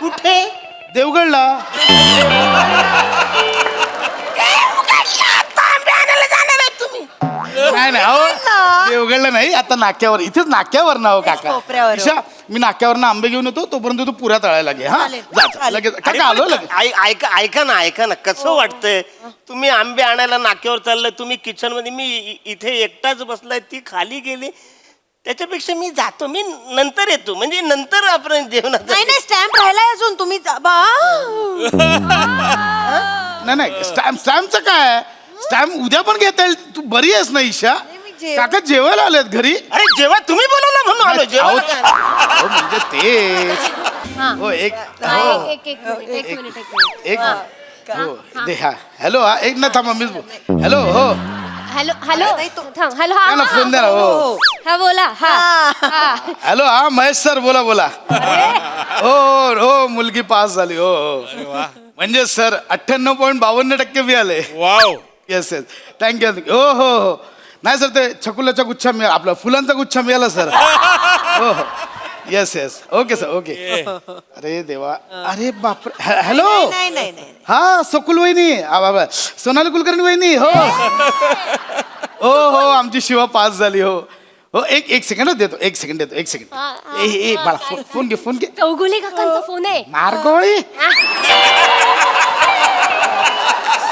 कुठे? देवगडला. नाही नाही अहो देवगडला नाही, आता नाक्यावर, इथेच नाक्यावर ना हो काका. कोपऱ्यावर. ईशा, मी नाक्यावरनं आंबे घेऊन येतो, तोपर्यंत तू पुऱ्या तळायला घे. हा जा लगेच काका आलो लगेच. ऐका ना कसं वाटतंय? तुम्ही आंबे आणायला नाक्यावर चाललंय, तुम्ही किचन मध्ये, मी इथे एकटाच बसलाय, ती खाली गेली. त्याच्यापेक्षा मी जातो, मी नंतर येतो, म्हणजे नंतर आपण जेवणात. नाही नाही स्टॅम्प राहिलाय अजून तुम्ही नाही नाही स्टॅम्पचं काय, स्टॅम्प उद्या पण घेता येईल. तू बरी आहेस ना ईशा? काका जेवायला आलेत घरी. अरे जेव्हा तुम्ही बोलवलं म्हणून आलो. जेव्हा हो म्हणजे तेच. हो एक हो एक हो दे. हा हॅलो. हा एक ना थांबा मीच हॅलो. हो हॅलो हॅलो हॅलो काय ना फोन द्या ना. हो हा बोला. हा हॅलो. हा महेश सर बोला बोला. हो हो मुलगी पास झाली. हो हो म्हणजे सर 98.52% मिळाले. वाव. Yes yes thank you. हो हो हो नाही सर ते छकुल्याचा गुच्छा मिळाला, आपला फुलांचा गुच्छा मिळाला सर. हो हो yes yes okay sir okay. अरे देवा. अरे बापरे. हॅलो. नाही नाही नाही हा सकुल वहिनी, बाबा सोनाली कुलकर्णी वहिनी. हो हो हो आमची शिवा पास झाली. हो हो एक सेकंड देतो, एक सेकंड देतो, एक सेकंड. ए बाळा फोन घे, फोन घे. चौगुले काकांचा फोन आहे. मार्गोळी.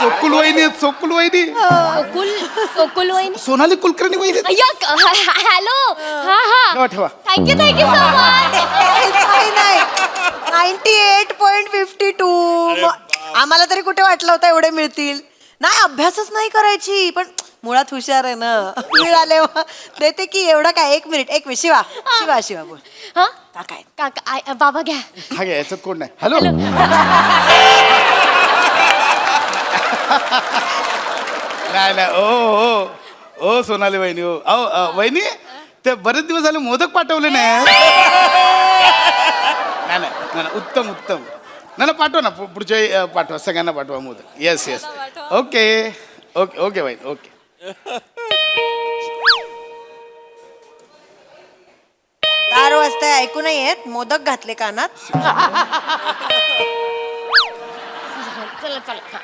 सोकुल वहिनी, सोकुल वहिनी. सोकुल वहिनी. सोनाली कुलकर्णी वहिनी. हॅलो. हा हा ठेवा ठेवा. Thank you so much. नाही 98.52. आम्हाला तरी कुठे वाटलं होतं एवढे मिळतील. नाही अभ्यासच नाही करायची, पण मुळात हुशार आहे ना. मिळाले देते की. एवढं काय. एक मिनिट शिवा शिवा शिवा बोल. हा काय काका बाबा घ्या. हा घ्या, याच्यात कोण नाही. हॅलो. नाही नाही ओ हो ओ सोनाली वहिनी. हो अहो वहिनी ते बरेच दिवस झाले मोदक पाठवले नाही. नाही नाही उत्तम उत्तम. नाही पाठवा ना, पुढच्या पाठवा, सगळ्यांना पाठवा modak. Yes yes okay okay okay वहिनी ओके. 4 वाजता ऐकू नाही येत. मोदक घातले कानात. चला चला.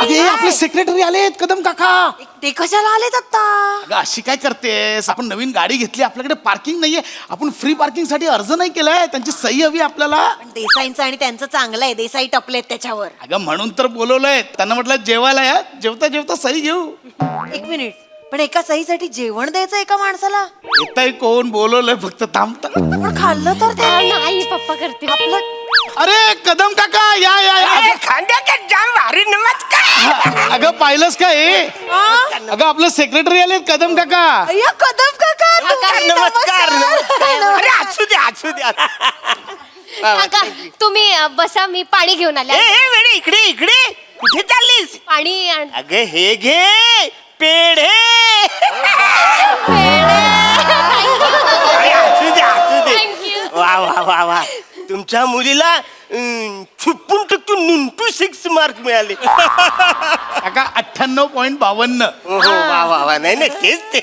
अगे आपले सेक्रेटरी आलेत, कदम काका. ते कशाला आलेत आता? अगं अशी काय करतेस? आपण नवीन गाडी घेतली, आपल्याकडे पार्किंग नाहीये, आपण फ्री पार्किंग साठी अर्ज नाही केलाय, त्यांची सही हवी आपल्याला. पण देसाईंचं आणि त्यांचं चांगलं आहे, देसाई टपलेत त्याच्यावर. अगं म्हणून तर बोलवलंय त्यांना, म्हटलं जेवायला या, जेवता जेवता सही घेऊ. 1 मिनिट. पण एका सहीसाठी जेवण द्यायचं एका माणसाला? येताय कोण? बोलवलंय फक्त, थांबता. पण खाल्लं तर ते नाही पप्पा करते. आपलं. अरे कदम काका या या या. खांद्याचा जाम भारी. नमस्कार. अगं पाहिलंस का हे? अगं आपलं सेक्रेटरी आले कदम काका. अय्या कदम काका तुम्ही. नमस्कार. नमस्कार. अरे असू द्या असू द्या. काका तुम्ही बसा, मी पाणी घेऊन आले. वेळे इकडे इकडे. कुठे चाललीस? पाणी अगं हे घे पेढे. असू दे असू दे. थँक्यू. वा वा वा वा. तुमच्या मुलीला छुपून टक्कून 96 मार्क मिळाले. काका 98.52. वा वा वा. नाही तेच ते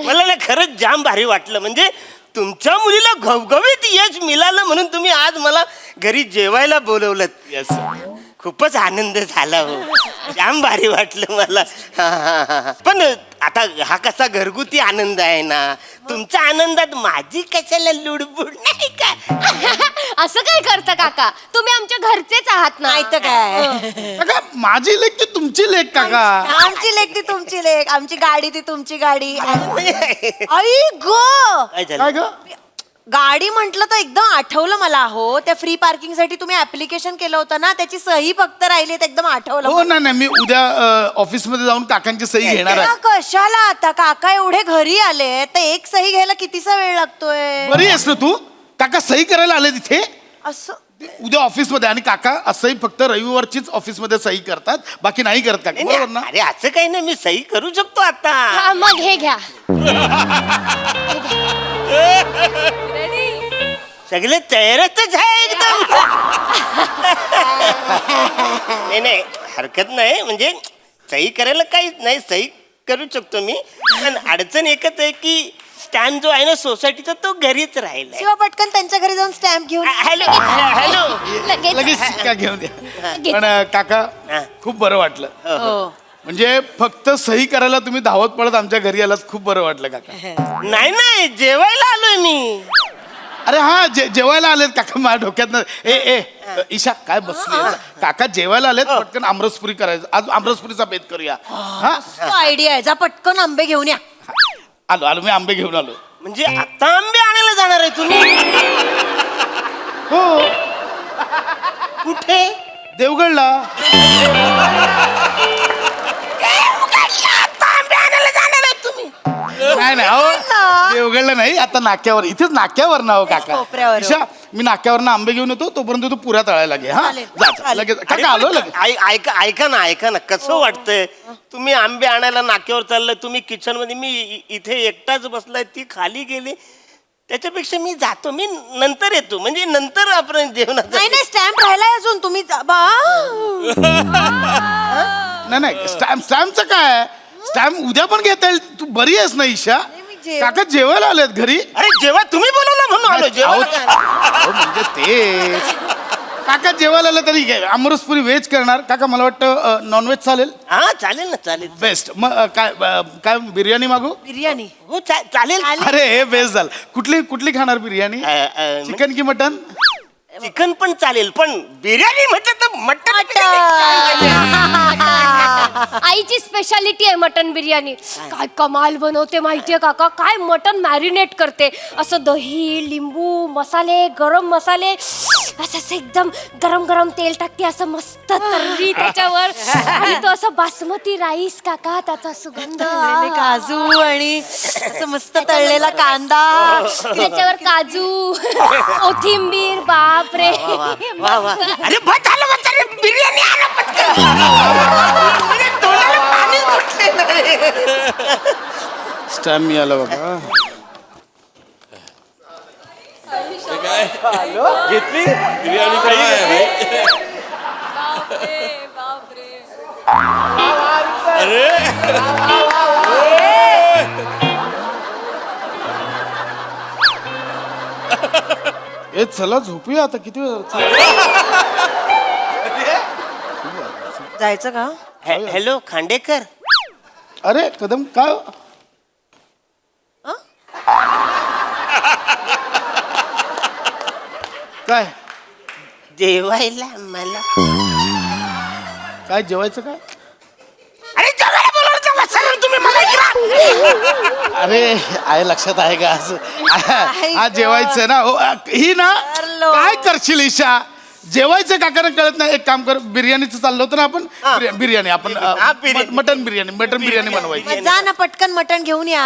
मला ना खरंच जाम भारी वाटलं. म्हणजे तुमच्या मुलीला घवघवीत यश मिळालं म्हणून तुम्ही आज मला घरी जेवायला बोलवलं. येस खूपच आनंद झाला. हो जाम भारी वाटलं मला. पण आता हा कसा घरगुती आनंद आहे ना, तुमच्या आनंदात माझी कशाला लुडबुड नाही का? असं काय करता काका? तुम्ही आमच्या घरचेच आहात ना. नाही तर काय. काका माझी लेख की तुमची लेख काका? आमची लेक ती तुमची लेक, आमची गाडी ती तुमची गाडी. आई गो. काय झालं? काय ग? गाडी म्हटलं तर एकदम आठवलं मला. हो त्या फ्री पार्किंग साठी तुम्ही ऍप्लिकेशन केलं होतं ना, त्याची सही फक्त राहिली. एकदम आठवलं. हो नाही नाही मी उद्या ऑफिस मध्ये जाऊन काकांची सही घेणार आहे. कशाला आता? काका एवढे घरी आले तर एक सही घ्यायला कितीसा वेळ लागतोय? बरी आहेस ना तू? काका सही करायला आले तिथे असं उद्या ऑफिस मध्ये, आणि काका असंही फक्त रविवारचीच ऑफिस मध्ये सही करतात, बाकी नाही करत काका, बरोबर ना? अरे असं काही नाही, मी सही करू शकतो आता. हा मग हे घ्या. सगळे तयारच आहे एकदम. नाही हरकत नाही, म्हणजे सही करायला काहीच नाही, सही करू शकतो मी. पण अडचण एकच आहे की स्टॅम्प जो आहे ना सोसायटीचा तो घरीच राहिलाय. शिवा पटकन त्यांच्या घरी जाऊन स्टॅम्प घेऊन ये. Hello hello. लगेच लगेच शिक्का घेऊन द्या. लगेच. पण काका हा. खूप बरं वाटलं. हो. म्हणजे फक्त सही करायला तुम्ही धावत पडत आमच्या घरी आलात, खूप बरं वाटलं काका. नाही नाही जेवायला आलोय मी. अरे हा जेवायला आलेत काका, माझ्या डोक्यात ए ईशा काय बसली काका जेवायला आलेत, पटकन आमरसपुरी करायचं. आज आमरसपुरीचा बेत करूया. हा आयडिया आहे, जा पटकन आंबे घेऊन या. आलो मी आंबे घेऊन आलो. म्हणजे आता आंबे आणायला जाणार आहे तुम्ही? हो कुठे? देवगडला. आता आंबे आणायला जाणार आहे तुम्ही? नाही हो देवगडला नाही, आता नाक्यावर, इथेच नाक्यावर ना हो काका. कोपऱ्यावर. ईशा मी नाक्यावरनं आंबे घेऊन येतो, तोपर्यंत तू पुऱ्या तळायला घे. हा चालेल, जा चालेल. लगेच अरे काका आलो पण लगेच. ऐका ना कसं वाटतंय? तुम्ही आंबे आणायला नाक्यावर चाललाय, तुम्ही किचन मध्ये, मी इथे एकटाच बसलाय, ती खाली गेली. त्याच्यापेक्षा मी जातो, मी नंतर येतो, म्हणजे नंतर आपण जेवणात. नाही स्टॅम्प राहिलाय अजून, तुम्ही नाही स्टॅम्पचं काय, स्टॅम्प उद्या पण घेता येईल. तू बरी आहेस ना ईशा? काका जेवायला आलेत घरी. अरे जेव्हा तुम्ही बोलवलं म्हणून आलो. जेवायला काय? अहो, म्हणजे तेच काका जेवायला आलं तरी काय, आमरसपुरी व्हेज करणार काका, मला वाटतं नॉनव्हेज चालेल. हा चालेल ना, चालेल. बेस्ट. मग काय बिर्याणी मागू? बिर्याणी. हो चालेल. अरे हे बेस्ट झालं. कुठली खाणार बिर्याणी? चिकन की मटन? चिकन पण चालेल, पण बिर्याणी म्हटलं तर मटन. आईची स्पेशालिटी आहे मटन बिर्याणी. काय कमाल बनवते माहितीये काका, काय मटन मॅरिनेट करते, असं दही लिंबू मसाले गरम मसाले, असं एकदम गरम गरम तेल टाकते, असं मस्त तर्री त्याच्यावर, आणि तो असं बासमती राईस काका, त्याचा सुगंध, तळलेले काजू आणि असं मस्त तळलेला कांदा. त्याच्यावर काजू कोथिंबीर, बापरे. वा वा. अरे बस झालं बिर्याणी आणा पटकन. म्हणजे तोंडाला पाणी सुटलेलं. स्टॅम्प मिळाला बाबा. घेतली बिर्याणी काय आहे भाई? अरे ए चला झोपूया आता, किती वेळ जायचं का? हॅलो खांडेकर. अरे कदम काय काय जेवायला मला. काय जेवायचं काय? अरे जेवायला बोलवलं वसारण तुम्ही मला इकडं. अरे आहे लक्षात आहे का असं? हा जेवायचं ना हो. ही ना काय करशील ईशा, जेवायचं काकांना कळत नाही. एक काम कर, बिर्याणीचं चाललं होतं ना आपण, बिर्याणी आपण मटन बिर्याणी बनवायची. मग जा ना पटकन मटण घेऊन या.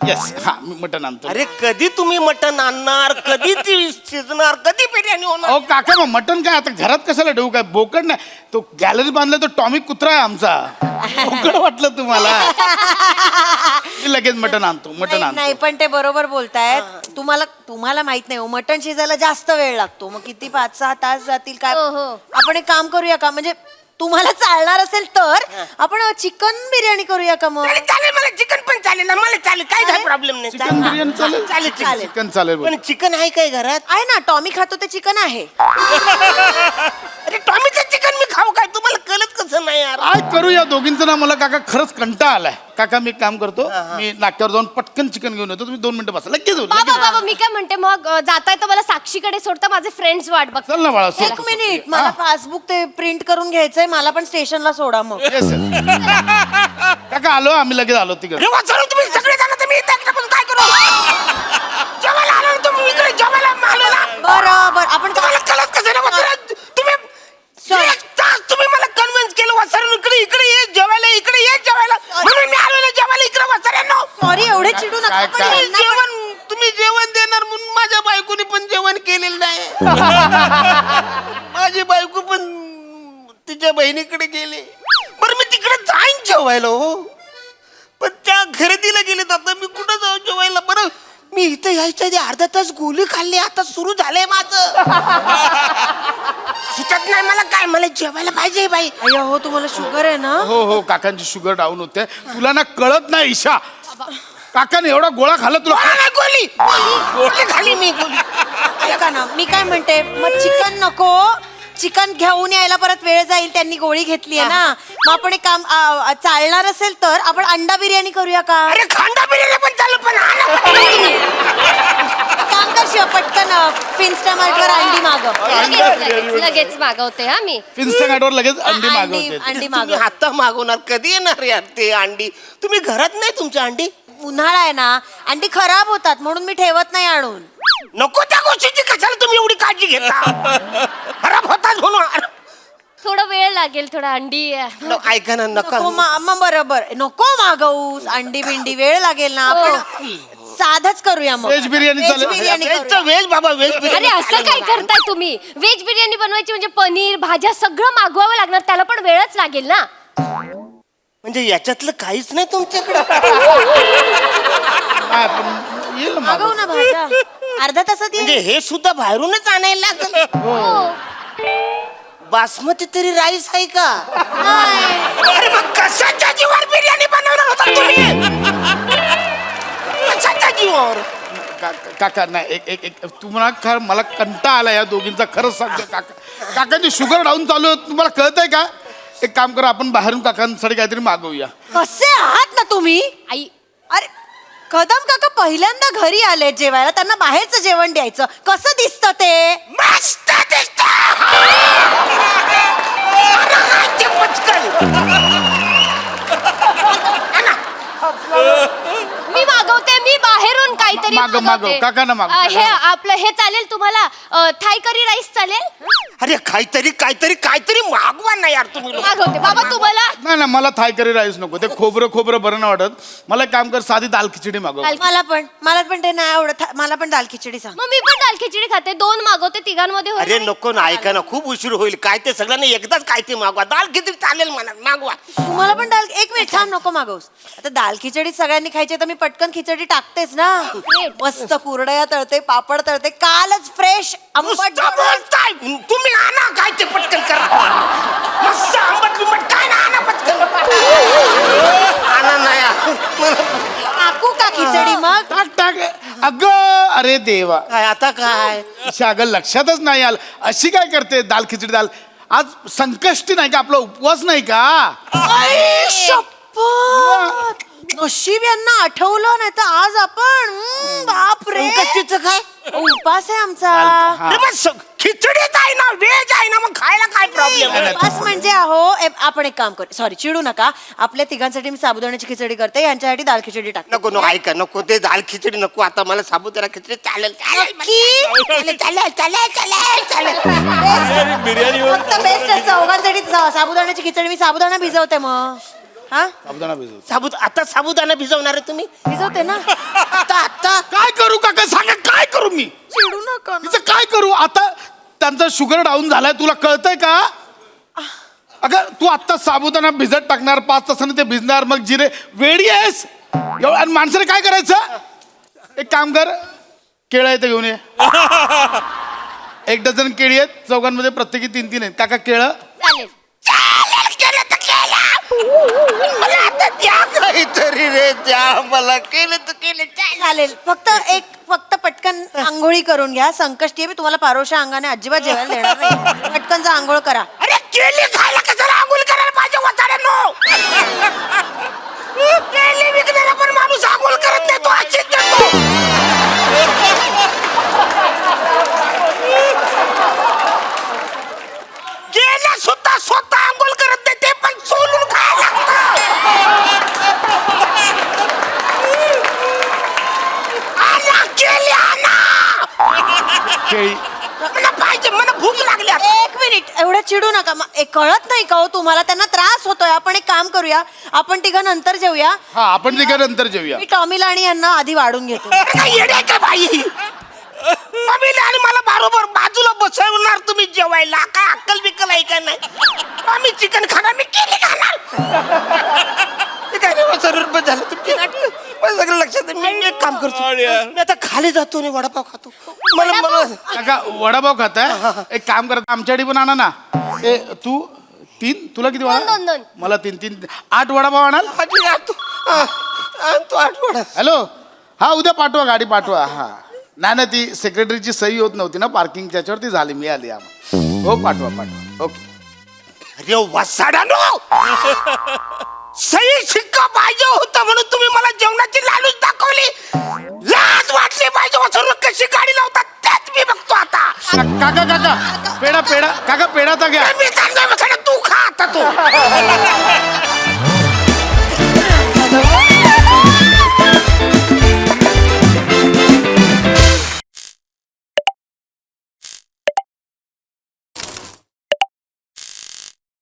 येस हा मी मटन आणतो. अरे कधी तुम्ही मटण आणणार, कधी ती शिजणार, कधी बिर्याणी होणार? अहो काका मग मटन काय आता घरात कशाला ठेवू? काय बोकड नाही, तो गॅलरी बांधला तो टॉमिक कुत्रा आहे आमचा. बोकड वाटलं तुम्हाला? मी लगेच मटन आणतो. नाही पण ते बरोबर बोलतायत. तुम्हाला माहित नाही, मटण शिजायला जास्त वेळ लागतो. मग किती 5-6 तास जातील काय? आपण एक काम करूया का, म्हणजे तुम्हाला चालणार असेल तर आपण चिकन बिर्याणी करूया का? मग चालेल, मला चिकन पण चालेल ना, मला चालेल, काय प्रॉब्लेम नाही. चिकन बिर्याणी चालेल. चालेल. चिकन चालेल. पण चिकन आहे काय घरात? आहे ना, टॉमी खातो ते चिकन आहे. अरे टॉमीचं चिकन मी खाऊ काय? तुम्हाला कळत कसं नाही यार? काय करूया दोघींचं ना, मला काका खरंच कंटाळा आलाय. काका मी एक काम करतो, मी नाक्यावर जाऊन पटकन चिकन घेऊन येतो. तुम्ही 2 मिनिटं बसा, लगेच येऊ, लगेच येऊ. बाबा मी काय म्हणते, मग जाताय तर मला साक्षीकडे सोडता, माझे फ्रेंड्स वाट बघ. चल ना बाळा सोड. 1 मिनिट, मला पासबुक ते प्रिंट करून घ्यायचंय, मला पण स्टेशनला सोडा मग. Yes, yes. काका आलो, आम्ही लगेच आलो तिकडे. अरे वाचवलं तुम्ही सगळे जण, तुम्ही इथे एकटा पण काय करू? जेवायला आलो ना तुम्ही इकडे, जेवायला आलो ना. बरोबर, आपण तुम्हाला कळत कसं ना वाचवलं? तुम्ही एक तास तुम्ही मला कन्व्हिन्स केलं वाचवलं, इकडे ये जेवायला, इकडे ये जेवायला, म्हणून मी आलो ना जेवायला इकडे वाचवलं. सॉरी, एवढे चिडू नका. काय- पण काय? यांना पण- जेवण तुम्ही जेवण देणार म्हणून माझ्या बायकोनी पण जेवण केलेलं नाही. माझी बायको पण तिच्या बहिणीकडे गेली. बरं मी तिकडे जाईन जेवायला हो, पण त्या खरेदीला गेले, आता मी कुठं जाऊ जेवायला? बरं मी इथं यायच्या आधी अर्धा तास गोळी खाल्ली, आता सुरू झालंय माझं. सुचत नाही मला काय, मला जेवायला पाहिजे बाई. अय्या हो, तुम्हाला शुगर आहे ना? हो काकांची शुगर डाऊन होते. तुला ना कळत नाही ईशा. काकाने एवढा गोळा खाल्ला तुला गोली गोली खाली मी गोली. ऐका ना मी काय म्हणते मग चिकन नको चिकन घेऊन यायला परत वेळ जाईल त्यांनी गोळी घेतली आहे ना मग आपण एक काम चालणार असेल तर आपण अंडा बिर्याणी करूया का अरे खांदा बिर्याणी पण चालू पण काम कर शिवा पटकन फिन्स्टा मार्टवर अंडी मागव लगेच मागवते हा मी इन्स्टाग्रामवर लगेच अंडी मागवते अंडी तुम्ही मागव आता मागवणार कधी येणार यार ते अंडी तुम्ही घरात नाही तुमच्या अंडी उन्हाळा आहे ना अंडी खराब होतात म्हणून मी ठेवत नाही आणून नको त्या गोष्टीची कशाला तुम्ही एवढी काळजी घेता खराब होतात म्हणून थोडा वेळ लागेल थोडा अंडी ऐका ना नका नको मग बरोबर नको मागवूस अंडी बिंडी वेळ लागेल ना आपण साधच करूया मग Veg बिर्याणी चालेल. बिर्याणी व्हेज करूया. व्हेज बाबा व्हेज अरे बिर्याणी असं काय करताय तुम्ही व्हेज बिर्याणी बनवायची म्हणजे पनीर भाज्या सगळं मागवावं लागणार त्याला पण वेळच लागेल ना म्हणजे याच्यातलं काहीच नाही तुमच्याकडे हा, पण येईल ना मागव मागव. ना भाज्या अर्धा तासात म्हणजे येईल हे सुद्धा बाहेरूनच आणायला लागेल बासमती तरी राईस आहे का अरे मग कशाच्या जीवावर बिर्याणी बनवणार होता तुम्ही कशाच्या जीवावर काका नाही एक एक तुम्हाला मला कंटाळा आला या दोघींचा खरंच सांगतो काका काकांची शुगर डाऊन चालू आहे तुम्हाला कळत आहे का एक काम करा आपण बाहेरून काकांसाठी काहीतरी मागवूया कसे आहात ना तुम्ही आई अरे कदम काका पहिल्यांदा घरी आले जेवायला त्यांना बाहेरचं जेवण द्यायचं कसं दिसतं ते मस्त दिसतं. अरे काय ते पटकन. मी मागवते मी बाहेरून काहीतरी मागव, मागवते. काकांना मागव. हे आपलं हे चालेल तुम्हाला थाय करी राईस चालेल अरे काहीतरी मागवा ना यार तुम्ही लोक. मागवते बाबा तुम्हाला नाही मला थाय करी राईस नको ते खोबरं बरं नाही वाटत मला एक काम कर साधी दाल खिचडी मागव मला पण ते नाही आवडत मला पण दाल खिचडी सांग मग मी पण दाल खिचडी खाते 2 मागवते तिघांमध्ये होईल अरे आणि- नको ना ऐका ना खूप उशीर होईल काय ते सगळ्यांना एकदाच काय ते मागवा दाल किती चालेल मला मागवा तुम्हाला पण दाल एक मिनिट थांब नको मागवस आता दाल खिचडी सगळ्यांनी खायची तर मी पटकन खिचडी टाकतेच ना मस्त कुरडया तळते पापड तळते कालच फ्रेश आंबट नुसतं बोलताय तुम्ही आणा काय ते पटकन करा मस्त आंबट बिंबट काय ना आणा पटकन आणा नाही टाकू का खिचडी मग टाक अगं अरे देवा काय आता काय अगं लक्षातच नाही आलं अशी काय करते दाल खिचडी दाल आज संकष्टी नाही का आपला उपवास नाही का आई, शपथ नशीब यांना आठवलं नाही तर आज आपण बाप रे संकष्टीचं काय उपास आहे आमचा हा. अरे मग खिचडीच आहे ना व्हेज आहे ना मग खायला काय प्रॉब्लेम नाही. उपास म्हणजे आपण एक काम करू सॉरी चिडू नका आपल्या तिघांसाठी मी साबुदाण्याची खिचडी करते यांच्यासाठी दाल खिचडी टाकते नको नको ऐका नको ते दाल खिचडी नको आता मला साबुदाणा खिचडी चालेल नक्की? चालेल बिर्याणी फक्त बेस्ट चौघांसाठी साबुदाण्याची खिचडी मी साबुदाणा भिजवते मग हा साबुदाणा भिजव आता साबुदाणा भिजवणार आहे तुम्ही भिजवते ना आता काय करू काका सांगा काय करू मी चिडू नका ना. तिचं काय करू आता त्यांचा शुगर डाऊन झालाय तुला कळतंय का अगं तू आत्ता साबुदाणा भिजत टाकणार 5 तासाने ते भिजणार मग जिरे वेडी आहेस आणि माणसाने काय करायचं एक काम कर केळं आहे ते घेऊन ये 1 डझन केळी आहेत चौघांमध्ये प्रत्येकी 3 आहेत काका केळं चालेल मला आता द्या काहीतरी रे द्या मला केलं तर केलं चालेल फक्त पटकन आंघोळी करून घ्या संकष्टी आहे मी तुम्हाला पारोशा अंगाने अजिबात जेवायला देणार नाही पटकन जा आंघोळ करा अरे केली खायला कशाला आंघोळ करायला पाहिजे वाचाड्यानो केली विकणारा पण माणूस आंघोळ करत नाही तो अशीच देतो गेल्या सुद्धा स्वतः आंघोळ करत नाही ते पण सोलून खायला केळी मला पाहिजे मला भूक लागली आता. एक मिनिट एवढं चिडू नका कळत नाही का हो तुम्हाला त्यांना त्रास होतोय आपण एक काम करूया आपण तिघं नंतर जेऊया हा आपण तिघं नंतर जेऊया मी टॉमीला आणि यांना आधी वाढून घेतो अरे काय येडे आहे का बाई मम्मीला आणि मला बरोबर बाजूला बसवणार तुम्ही जेवायला काय अक्कल बिक्कल आहे का नाही आम्ही चिकन खाणार मी केली खाणार ते काय रे सर्व बस झालं तुमची नाटकं मला सगळं लक्षात आहे. मी एक काम करतो अरे यार. मी आता खाली जातो आणि वडापाव खातो मला काका वडापाव खाताय एक काम करत आमच्यासाठी पण आणा ना ए तू 3 तुला किती दोन. वडा मला 3 8 वडापाव आणाल माझी आतू- आ, आणतो आठवडा. हॅलो, हा उद्या पाठवा, गाडी पाठवा. हा नाही ना, ती सेक्रेटरीची सही होत नव्हती ना पार्किंग, त्याच्यावरती झाली, मिळाली आम्हाला. हो पाठवा पाठवा. ओके. अरे वसाडानो, सही शिक्का पाहिजे होता म्हणून तुम्ही मला जेवणाची लालूच दाखवली. लाज वाटली पाहिजे वसरून कशी गाडी लावतात तेच मी बघतो आता. काका काका पेढा पेढा काका पेढा तर घ्या. मी चाललोय वसाडा, तू खा आता तू.